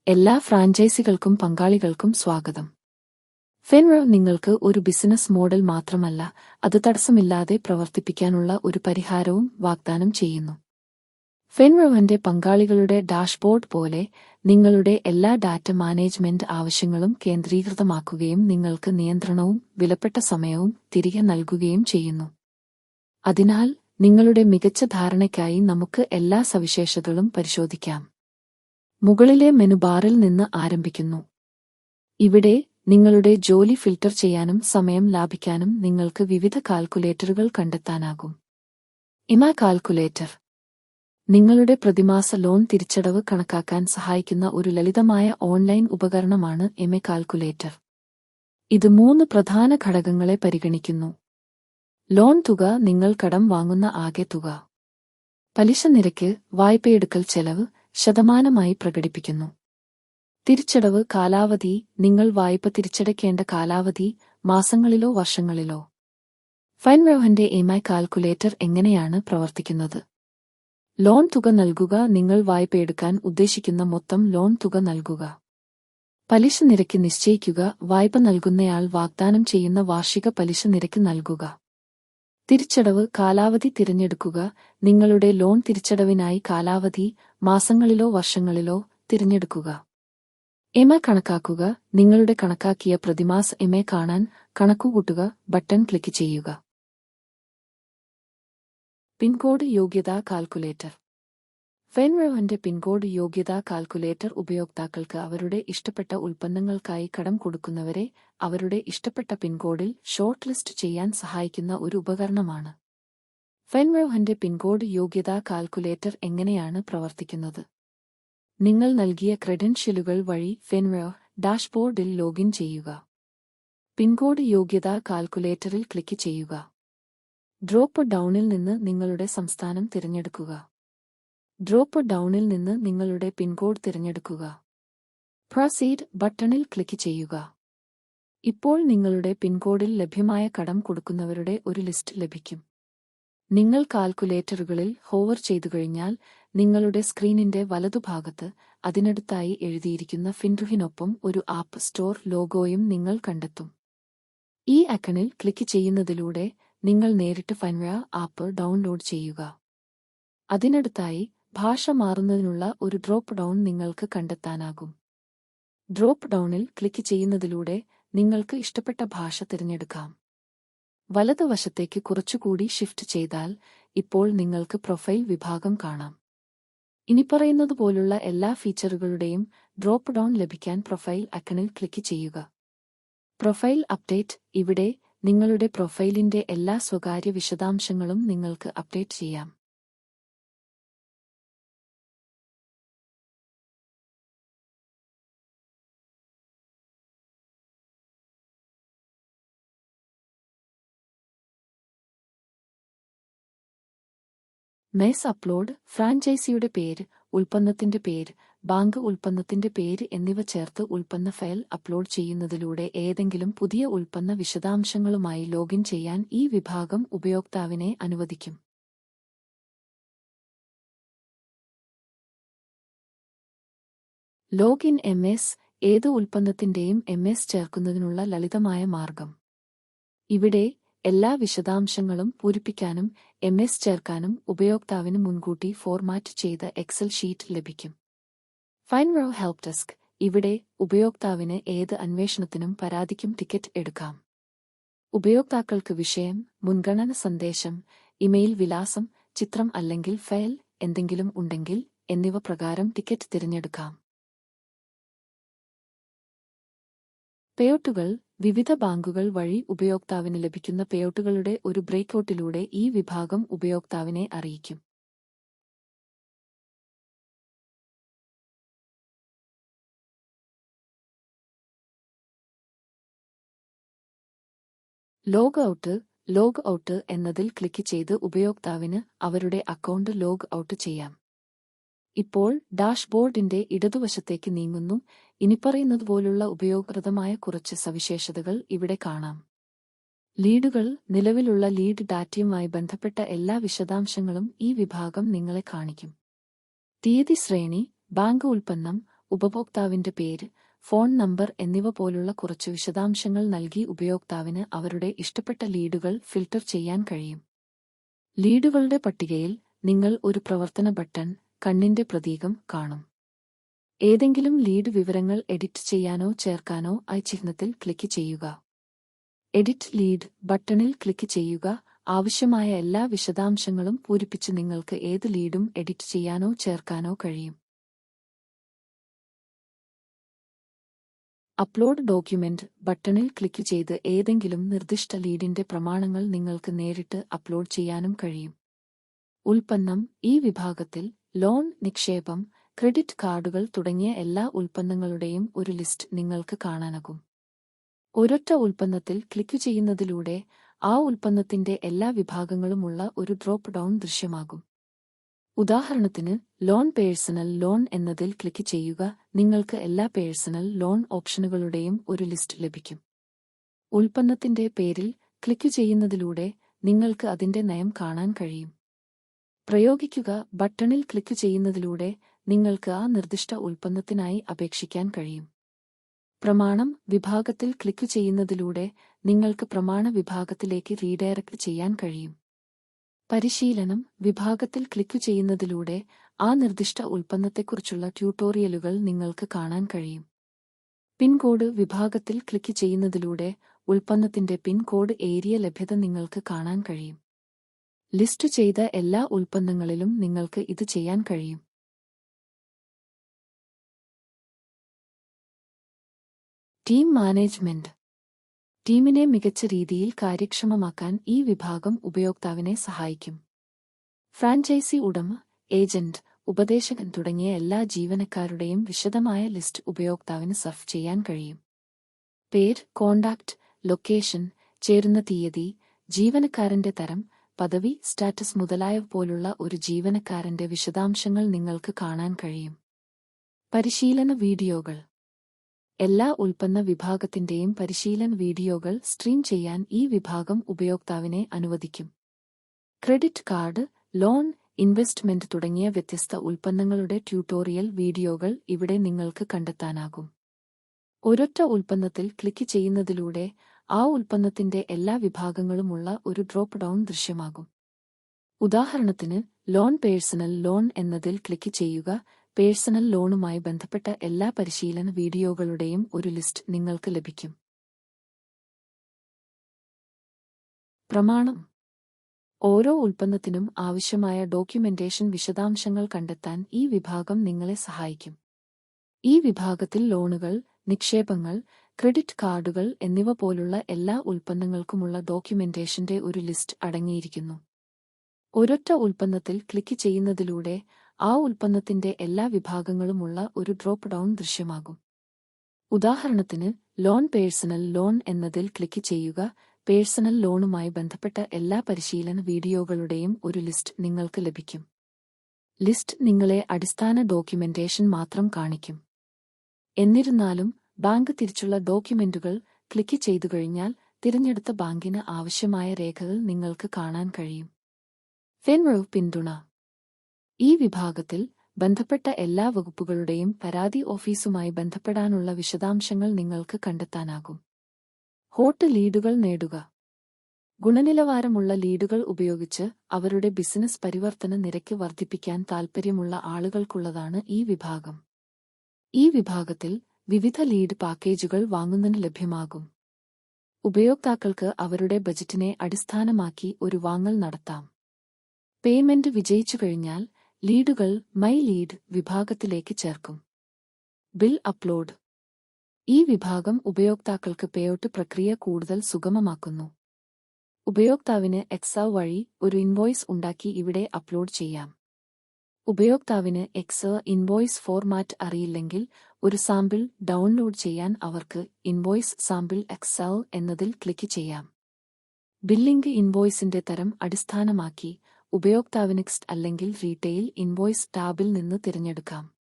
എല്ലാ ഫ്രാഞ്ചൈസികൾക്കും പങ്കാളികൾക്കും സ്വാഗതം. ഫിൻറോ നിങ്ങൾക്ക് ഒരു ബിസിനസ് മോഡൽ മാത്രമല്ല, അത് തടസ്സമില്ലാതെ പ്രവർത്തിപ്പിക്കാനുള്ള ഒരു പരിഹാരവും വാഗ്ദാനം ചെയ്യുന്നു. ഫിൻറോവിന്റെ പങ്കാളികളുടെ ഡാഷ്ബോർഡ് പോലെ നിങ്ങളുടെ എല്ലാ ഡാറ്റ മാനേജ്മെന്റ് ആവശ്യങ്ങളും കേന്ദ്രീകൃതമാക്കുകയും നിങ്ങൾക്ക് നിയന്ത്രണവും വിലപ്പെട്ട സമയവും തിരികെ നൽകുകയും ചെയ്യുന്നു. അതിനാൽ നിങ്ങളുടെ മികച്ച ധാരണയ്ക്കായി നമുക്ക് എല്ലാ സവിശേഷതകളും പരിശോധിക്കാം. മുകളിലെ മെനു ബാറിൽ നിന്ന് ആരംഭിക്കുന്നു. ഇവിടെ നിങ്ങളുടെ ജോലി ഫിൽട്ടർ ചെയ്യാനും സമയം ലാഭിക്കാനും നിങ്ങൾക്ക് വിവിധ കാൽക്കുലേറ്ററുകൾ കണ്ടെത്താനാകും. ഇമ കാൽക്കുലേറ്റർ നിങ്ങളുടെ പ്രതിമാസ ലോൺ തിരിച്ചടവ് കണക്കാക്കാൻ സഹായിക്കുന്ന ഒരു ലളിതമായ ഓൺലൈൻ ഉപകരണമാണ് എമെ കാൽക്കുലേറ്റർ. ഇത് 3 പ്രധാന ഘടകങ്ങളെ പരിഗണിക്കുന്നു. ലോൺ തുക, നിങ്ങൾ കടം വാങ്ങുന്ന ആകെ തുക. പലിശ നിരക്ക്, വായ്പയെടുക്കൽ ചെലവ് ശതമാനമായി പ്രകടിപ്പിക്കുന്നു. തിരിച്ചടവ് കാലാവധി, നിങ്ങൾ വായ്പ തിരിച്ചടയ്ക്കേണ്ട കാലാവധി മാസങ്ങളിലോ വർഷങ്ങളിലോ. ഫിൻറോവിന്റെ എമെ കാൽക്കുലേറ്റർ എങ്ങനെയാണ് പ്രവർത്തിക്കുന്നത്? ലോൺ തുക നൽകുക, നിങ്ങൾ വായ്പയെടുക്കാൻ ഉദ്ദേശിക്കുന്ന മൊത്തം ലോൺ തുക നൽകുക. പലിശ നിരക്ക് നിശ്ചയിക്കുക, വായ്പ നൽകുന്നയാൾ വാഗ്ദാനം ചെയ്യുന്ന വാർഷിക പലിശ നിരക്ക് നൽകുക. തിരിച്ചടവ് കാലാവധി തിരഞ്ഞെടുക്കുക, നിങ്ങളുടെ ലോൺ തിരിച്ചടവിനായി കാലാവധി മാസങ്ങളിലോ വർഷങ്ങളിലോ തിരഞ്ഞെടുക്കുക. എമെ കണക്കാക്കുക, നിങ്ങളുടെ കണക്കാക്കിയ പ്രതിമാസ എമെ കാണാൻ കണക്കുകൂട്ടുക ബട്ടൺ ക്ലിക്ക് ചെയ്യുക. പിൻകോഡ് യോഗ്യതാ കാൽക്കുലേറ്റർ. ഫിൻറോവിന്റെ പിൻകോഡ് യോഗ്യതാ കാൽക്കുലേറ്റർ ഉപയോക്താക്കൾക്ക് അവരുടെ ഇഷ്ടപ്പെട്ട ഉൽപ്പന്നങ്ങൾക്കായി കടം കൊടുക്കുന്നവരെ അവരുടെ ഇഷ്ടപ്പെട്ട പിൻകോഡിൽ ഷോർട്ട് ലിസ്റ്റ് ചെയ്യാൻ സഹായിക്കുന്ന ഒരു ഉപകരണമാണ്. ഫിൻറോവിന്റെ പിൻകോഡ് യോഗ്യതാ കാൽക്കുലേറ്റർ എങ്ങനെയാണ് പ്രവർത്തിക്കുന്നത്? നിങ്ങൾ നൽകിയ ക്രെഡൻഷ്യലുകൾ വഴി ഫിൻറോ ഡാഷ്ബോർഡിൽ ലോഗിൻ ചെയ്യുക. പിൻകോഡ് യോഗ്യതാ കാൽക്കുലേറ്ററിൽ ക്ലിക്ക് ചെയ്യുക. ഡ്രോപ്പ് ഡൗണിൽ നിന്ന് നിങ്ങളുടെ സംസ്ഥാനം തിരഞ്ഞെടുക്കുക. ഡ്രോപ്പ് ഡൗണിൽ നിന്ന് നിങ്ങളുടെ പിൻകോഡ് തിരഞ്ഞെടുക്കുക. പ്രൊസീഡ് ബട്ടണിൽ ക്ലിക്ക് ചെയ്യുക. ഇപ്പോൾ നിങ്ങളുടെ പിൻകോഡിൽ ലഭ്യമായ കടം കൊടുക്കുന്നവരുടെ ഒരു ലിസ്റ്റ് ലഭിക്കും. നിങ്ങൾ കാൽക്കുലേറ്ററുകളിൽ ഹോവർ ചെയ്തുകഴിഞ്ഞാൽ നിങ്ങളുടെ സ്ക്രീനിന്റെ വലതുഭാഗത്ത് അതിനടുത്തായി എഴുതിയിരിക്കുന്ന ഫിൻറോവിനൊപ്പം ഒരു ആപ്പ് സ്റ്റോർ ലോഗോയും നിങ്ങൾ കണ്ടെത്തും. ഈ ഐക്കണിൽ ക്ലിക്ക് ചെയ്യുന്നതിലൂടെ നിങ്ങൾ നേരിട്ട് ഫിൻറോ ആപ്പ് ഡൗൺലോഡ് ചെയ്യുക. അതിനടുത്തായി ഭാഷ മാറുന്നതിനുള്ള ഒരു ഡ്രോപ്പ് ഡൗൺ നിങ്ങൾക്ക് കണ്ടെത്താനാകും. ഡ്രോപ്പ് ഡൗണിൽ ക്ലിക്ക് ചെയ്യുന്നതിലൂടെ നിങ്ങൾക്ക് ഇഷ്ടപ്പെട്ട ഭാഷ തിരഞ്ഞെടുക്കാം. വലതുവശത്തേക്ക് കുറച്ചുകൂടി ഷിഫ്റ്റ് ചെയ്താൽ ഇപ്പോൾ നിങ്ങൾക്ക് പ്രൊഫൈൽ വിഭാഗം കാണാം. ഇനിപ്പറയുന്നതുപോലുള്ള എല്ലാ ഫീച്ചറുകളുടെയും ഡ്രോപ്പ് ഡൗൺ ലഭിക്കാൻ പ്രൊഫൈൽ ഐക്കണിൽ ക്ലിക്ക് ചെയ്യുക. Profile update. ഇവിടെ നിങ്ങളുടെ പ്രൊഫൈലിന്റെ എല്ലാ സ്വകാര്യ വിശദാംശങ്ങളും നിങ്ങൾക്ക് അപ്ഡേറ്റ് ചെയ്യാം. Mess upload. ഫ്രാഞ്ചൈസിയുടെ പേര്, ഉൽപ്പന്നത്തിന്റെ പേര്, ബാങ്ക് ഉൽപ്പന്നത്തിന്റെ പേര് എന്നിവ ചേർത്ത് ഉൽപ്പന്ന ഫയൽ അപ്ലോഡ് ചെയ്യുന്നതിലൂടെ ഏതെങ്കിലും പുതിയ ഉൽപ്പന്ന വിശദാംശങ്ങളുമായി ലോഗിൻ ചെയ്യാൻ ഈ വിഭാഗം ഉപയോക്താവിനെ അനുവദിക്കും. Login MS. ഏത് ഉൽപ്പന്നത്തിന്റെയും എംഎസ് ചേർക്കുന്നതിനുള്ള ലളിതമായ മാർഗം. ഇവിടെ എല്ലാ വിശദാംശങ്ങളും പൂരിപ്പിക്കാനും എംഎസ് ചേർക്കാനും ഉപയോക്താവിന് മുൻകൂട്ടി ഫോർമാറ്റ് ചെയ്ത എക്സൽ ഷീറ്റ് ലഭിക്കും. ഫിൻറോ ഹെൽപ്പ് ഡെസ്ക്. ഇവിടെ ഉപയോക്താവിന് ഏത് അന്വേഷണത്തിനും പരാതിക്കും ടിക്കറ്റ് എടുക്കാം. ഉപയോക്താക്കൾക്ക് വിഷയം, മുൻഗണന സന്ദേശം, ഇമെയിൽ വിലാസം, ചിത്രം അല്ലെങ്കിൽ ഫയൽ എന്തെങ്കിലും ഉണ്ടെങ്കിൽ എന്നിവ പ്രകാരം ടിക്കറ്റ് തിരഞ്ഞെടുക്കാം. പേഔട്ടുകൾ. വിവിധ ബാങ്കുകൾ വഴി ഉപയോക്താവിന് ലഭിക്കുന്ന പേഔട്ടുകളുടെ ഒരു ബ്രേക്കൗട്ടിലൂടെ ഈ വിഭാഗം ഉപയോക്താവിനെ അറിയിക്കും. Log out. ലോഗ് ഔട്ട് എന്നതിൽ ക്ലിക്ക് ചെയ്ത് ഉപയോക്താവിന് അവരുടെ അക്കൗണ്ട് ലോഗ് ഔട്ട് ചെയ്യാം. ഇപ്പോൾ ഡാഷ്ബോർഡിന്റെ ഇടതുവശത്തേക്ക് നീങ്ങുന്നു. ഇനിപ്പറയുന്നതുപോലുള്ള ഉപയോഗപ്രദമായ കുറച്ച് സവിശേഷതകൾ ഇവിടെ കാണാം. ലീഡുകൾ. നിലവിലുള്ള ലീഡ് ഡാറ്റയുമായി ബന്ധപ്പെട്ട എല്ലാ വിശദാംശങ്ങളും ഈ വിഭാഗം നിങ്ങളെ കാണിക്കും. തീയതി ശ്രേണി, ബാങ്ക് ഉൽപ്പന്നം, ഉപഭോക്താവിന്റെ പേര്, ഫോൺ നമ്പർ എന്നിവ പോലുള്ള കുറച്ച് വിശദാംശങ്ങൾ നൽകി ഉപയോക്താവിന് അവരുടെ ഇഷ്ടപ്പെട്ട ലീഡുകൾ ഫിൽട്ടർ ചെയ്യാൻ കഴിയും. ലീഡുകളുടെ പട്ടികയിൽ നിങ്ങൾ ഒരു പ്രവർത്തന ബട്ടൺ, കണ്ണിന്റെ പ്രതീകം കാണും. ഏതെങ്കിലും ലീഡ് വിവരങ്ങൾ എഡിറ്റ് ചെയ്യാനോ ചേർക്കാനോ ഐ ചിഹ്നത്തിൽ ക്ലിക്ക് ചെയ്യുക. എഡിറ്റ് ലീഡ് ബട്ടണിൽ ക്ലിക്ക് ചെയ്യുക. ആവശ്യമായ എല്ലാ വിശദാംശങ്ങളും പൂരിപ്പിച്ച് നിങ്ങൾക്ക് ഏത് ലീഡും എഡിറ്റ് ചെയ്യാനോ ചേർക്കാനോ കഴിയും. അപ്ലോഡ് ഡോക്യുമെന്റ് ബട്ടണിൽ ക്ലിക്ക് ചെയ്ത് ഏതെങ്കിലും നിർദ്ദിഷ്ട ലീഡിന്റെ പ്രമാണങ്ങൾ നിങ്ങൾക്ക് നേരിട്ട് അപ്ലോഡ് ചെയ്യാനും കഴിയും. ഉൽപ്പന്നം ഈ വിഭാഗത്തിൽ ലോൺ, നിക്ഷേപം, ക്രെഡിറ്റ് കാർഡുകൾ തുടങ്ങിയ എല്ലാ ഉൽപ്പന്നങ്ങളുടെയും ഒരു ലിസ്റ്റ് നിങ്ങൾക്ക് കാണാനാകും. ഒരൊറ്റ ഉൽപ്പന്നത്തിൽ ക്ലിക്ക് ചെയ്യുന്നതിലൂടെ ആ ഉൽപ്പന്നത്തിന്റെ എല്ലാ വിഭാഗങ്ങളുമുള്ള ഒരു ഡ്രോപ്പ് ഡൗൺ ദൃശ്യമാകും. ഉദാഹരണത്തിന്, ലോൺ പേഴ്സണൽ ലോൺ എന്നതിൽ ക്ലിക്ക് ചെയ്യുക. നിങ്ങൾക്ക് എല്ലാ പേഴ്സണൽ ലോൺ ഓപ്ഷനുകളുടെയും ഒരു ലിസ്റ്റ് ലഭിക്കും. ഉൽപ്പന്നത്തിന്റെ പേരിൽ ക്ലിക്ക് ചെയ്യുന്നതിലൂടെ നിങ്ങൾക്ക് അതിന്റെ നയം കാണാൻ കഴിയും. പ്രയോഗിക്കുക ബട്ടണിൽ ക്ലിക്ക് ചെയ്യുന്നതിലൂടെ നിങ്ങൾക്ക് ആ നിർദ്ദിഷ്ട ഉൽപ്പന്നത്തിനായി അപേക്ഷിക്കാൻ കഴിയും. പ്രമാണം വിഭാഗത്തിൽ ക്ലിക്ക് ചെയ്യുന്നതിലൂടെ നിങ്ങൾക്ക് പ്രമാണ വിഭാഗത്തിലേക്ക് റീഡയറക്ട് ചെയ്യാൻ കഴിയും. പരിശീലനം വിഭാഗത്തിൽ ക്ലിക്ക് ചെയ്യുന്നതിലൂടെ ആ നിർദ്ദിഷ്ട ഉൽപ്പന്നത്തെക്കുറിച്ചുള്ള ട്യൂട്ടോറിയലുകൾ നിങ്ങൾക്ക് കാണാൻ കഴിയും. പിൻകോഡ് വിഭാഗത്തിൽ ക്ലിക്ക് ചെയ്യുന്നതിലൂടെ ഉൽപ്പന്നത്തിന്റെ പിൻകോഡ് ഏരിയ ലഭ്യത നിങ്ങൾക്ക് കാണാൻ കഴിയും. ലിസ്റ്റ് ചെയ്ത എല്ലാ ഉൽപ്പന്നങ്ങളിലും നിങ്ങൾക്ക് ഇത് ചെയ്യാൻ കഴിയും. ടീം മാനേജ്മെന്റ് ടീമിനെ മികച്ച രീതിയിൽ കാര്യക്ഷമമാക്കാൻ ഈ വിഭാഗം ഉപയോക്താവിനെ സഹായിക്കും. ഫ്രാഞ്ചൈസി ഉടമ, ഏജന്റ്, ഉപദേശകൻ തുടങ്ങിയ എല്ലാ ജീവനക്കാരുടെയും വിശദമായ ലിസ്റ്റ് ഉപയോക്താവിന് സർഫ് ചെയ്യാൻ കഴിയും. പേര്, കോണ്ടാക്ട്, ലൊക്കേഷൻ, ചേരുന്ന തീയതി, ജീവനക്കാരന്റെ തരം, പദവി, സ്റ്റാറ്റസ് മുതലായവ പോലുള്ള ഒരു ജീവനക്കാരന്റെ വിശദാംശങ്ങൾ നിങ്ങൾക്ക് കാണാൻ കഴിയും. പരിശീലന വീഡിയോകൾ എല്ലാ ഉൽപ്പന്ന വിഭാഗത്തിന്റെയും പരിശീലന വീഡിയോകൾ സ്ട്രീം ചെയ്യാൻ ഈ വിഭാഗം ഉപയോക്താവിനെ അനുവദിക്കും. ക്രെഡിറ്റ് കാർഡ്, ലോൺ, ഇൻവെസ്റ്റ്മെന്റ് തുടങ്ങിയ വ്യത്യസ്ത ഉൽപ്പന്നങ്ങളുടെ ട്യൂട്ടോറിയൽ വീഡിയോകൾ ഇവിടെ നിങ്ങൾക്ക് കണ്ടെത്താനാകും. ഒരൊറ്റ ഉൽപ്പന്നത്തിൽ ക്ലിക്ക് ചെയ്യുന്നതിലൂടെ ആ ഉൽപ്പന്നത്തിന്റെ എല്ലാ വിഭാഗങ്ങളുമുള്ള ഒരു ഡ്രോപ്പ് ഡൗൺ ദൃശ്യമാകും. ഉദാഹരണത്തിന്, ലോൺ പേഴ്സണൽ ലോൺ എന്നതിൽ ക്ലിക്ക് ചെയ്യുക. പേഴ്സണൽ ലോണുമായി ബന്ധപ്പെട്ട എല്ലാ പരിശീലന വീഡിയോകളുടെയും ഒരു ലിസ്റ്റ് നിങ്ങൾക്ക് ലഭിക്കും. പ്രമാണം ഓരോ ഉൽപ്പന്നത്തിനും ആവശ്യമായ ഡോക്യുമെന്റേഷൻ വിശദാംശങ്ങൾ കണ്ടെത്താൻ ഈ വിഭാഗം നിങ്ങളെ സഹായിക്കും. ഈ വിഭാഗത്തിൽ ലോണുകൾ, നിക്ഷേപങ്ങൾ, ക്രെഡിറ്റ് കാർഡുകൾ എന്നിവ പോലുള്ള എല്ലാ ഉൽപ്പന്നങ്ങൾക്കുമുള്ള ഡോക്യുമെന്റേഷന്റെ ഒരു ലിസ്റ്റ് അടങ്ങിയിരിക്കുന്നു. ഒരൊറ്റ ഉൽപ്പന്നത്തിൽ ക്ലിക്ക് ചെയ്യുന്നതിലൂടെ ആ ഉൽപ്പന്നത്തിന്റെ എല്ലാ വിഭാഗങ്ങളുമുള്ള ഒരു ഡ്രോപ്പ് ഡൗൺ ദൃശ്യമാകും. ഉദാഹരണത്തിന്, ലോൺ പേഴ്സണൽ ലോൺ എന്നതിൽ ക്ലിക്ക് ചെയ്യുക. പേഴ്സണൽ ലോണുമായി ബന്ധപ്പെട്ട എല്ലാ പരിശീലന വീഡിയോകളുടെയും ഒരു ലിസ്റ്റ് നിങ്ങൾക്ക് ലഭിക്കും. ലിസ്റ്റ് നിങ്ങളെ അടിസ്ഥാന ഡോക്യുമെന്റേഷൻ മാത്രം കാണിക്കും. എന്നിരുന്നാലും, ബാങ്ക് തിരിച്ചുള്ള ഡോക്യുമെന്റുകൾ ക്ലിക്ക് ചെയ്തുകഴിഞ്ഞാൽ തിരഞ്ഞെടുത്ത ബാങ്കിന് ആവശ്യമായ രേഖകൾ നിങ്ങൾക്ക് കാണാൻ കഴിയും. ഫിൻറോ പിന്തുണ ഈ വിഭാഗത്തിൽ ബന്ധപ്പെട്ട എല്ലാ വകുപ്പുകളുടെയും പരാതി ഓഫീസുമായി ബന്ധപ്പെടാനുള്ള വിശദാംശങ്ങൾ നിങ്ങൾക്ക് കണ്ടെത്താനാകും. ഹോട്ട് ലീഡുകൾ നേടുക ഗുണനിലവാരമുള്ള ലീഡുകൾ ഉപയോഗിച്ച് അവരുടെ ബിസിനസ് പരിവർത്തന നിരക്ക് വർദ്ധിപ്പിക്കാൻ താൽപ്പര്യമുള്ള ആളുകൾക്കുള്ളതാണ് ഈ വിഭാഗം. ഈ വിഭാഗത്തിൽ വിവിധ ലീഡ് പാക്കേജുകൾ വാങ്ങുന്നതിന് ലഭ്യമാകും. ഉപയോക്താക്കൾക്ക് അവരുടെ ബജറ്റിനെ അടിസ്ഥാനമാക്കി ഒരു വാങ്ങൽ നടത്താം. പേയ്മെന്റ് വിജയിച്ചു കഴിഞ്ഞാൽ ലീഡുകൾ മൈ ലീഡ് വിഭാഗത്തിലേക്ക് ചേർക്കും. ബിൽ അപ്ലോഡ് ഈ വിഭാഗം ഉപയോക്താക്കൾക്ക് പേഔട്ട് പ്രക്രിയ കൂടുതൽ സുഗമമാക്കുന്നു. ഉപയോക്താവിന് എക്സൽ വഴി ഒരു ഇൻവോയ്സ് ഉണ്ടാക്കി ഇവിടെ അപ്ലോഡ് ചെയ്യാം. ഉപയോക്താവിന് എക്സൽ ഇൻവോയ്സ് ഫോർമാറ്റ് അറിയില്ലെങ്കിൽ ഒരു സാമ്പിൾ ഡൗൺലോഡ് ചെയ്യാൻ അവർക്ക് ഇൻവോയ്സ് സാമ്പിൾ എക്സൽ എന്നതിൽ ക്ലിക്ക് ചെയ്യാം. ബില്ലിംഗ് ഇൻവോയ്സിന്റെ തരം അടിസ്ഥാനമാക്കി ഉപയോക്താവിന് നെക്സ്റ്റ് അല്ലെങ്കിൽ റീറ്റെയിൽ ഇൻവോയ്സ് ടാബിൽ നിന്ന് തിരഞ്ഞെടുക്കാം.